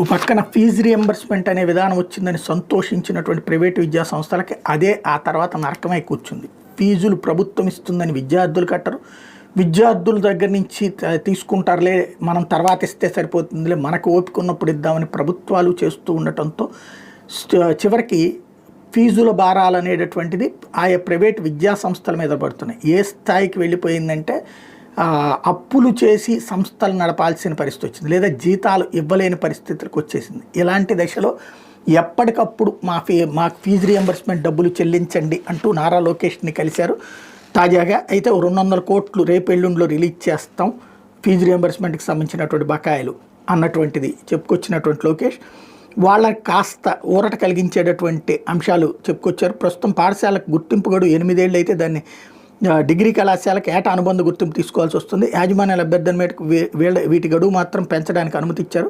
ఓ పక్కన fee reimbursement అనే విధానం వచ్చిందని సంతోషించినటువంటి ప్రైవేటు విద్యా సంస్థలకి అదే ఆ తర్వాత నరకమై కూర్చుంది. ఫీజులు ప్రభుత్వం ఇస్తుందని విద్యార్థులు కట్టరు, విద్యార్థుల దగ్గర నుంచి తీసుకుంటారులే మనం తర్వాత ఇస్తే సరిపోతుందిలే మనకు ఓపిక ఉన్నప్పుడు ఇద్దామని ప్రభుత్వాలు చేస్తూ ఉండటంతో చివరికి ఫీజుల భారాలు అనేటటువంటిది ఆయా ప్రైవేట్ విద్యా సంస్థల మీద పడుతున్నాయి. ఏ స్థాయికి వెళ్ళిపోయిందంటే అప్పులు చేసి సంస్థలు నడపాల్సిన పరిస్థితి వచ్చింది, లేదా జీతాలు ఇవ్వలేని పరిస్థితులకు వచ్చేసింది. ఇలాంటి దశలో ఎప్పటికప్పుడు మాకు ఫీజు రియంబర్స్మెంట్ డబ్బులు చెల్లించండి అంటూ నారా లోకేష్ని కలిశారు. తాజాగా అయితే 200 కోట్లు రేపు ఎల్లుండిలో రిలీజ్ చేస్తాం ఫీజు రియంబర్స్మెంట్కి సంబంధించినటువంటి బకాయిలు అన్నటువంటిది చెప్పుకొచ్చినటువంటి లోకేష్ వాళ్ళకి కాస్త ఊరట కలిగించేటటువంటి అంశాలు చెప్పుకొచ్చారు. ప్రస్తుతం పాఠశాలకు గుర్తింపు గడువు 8 ఏళ్ళు అయితే దాన్ని డిగ్రీ కళాశాలకు ఏటా అనుబంధ గుర్తింపు తీసుకోవాల్సి వస్తుంది. యాజమాన్యాల అభ్యర్థన మేరకు వీటి గడువు మాత్రం పెంచడానికి అనుమతి ఇచ్చారు.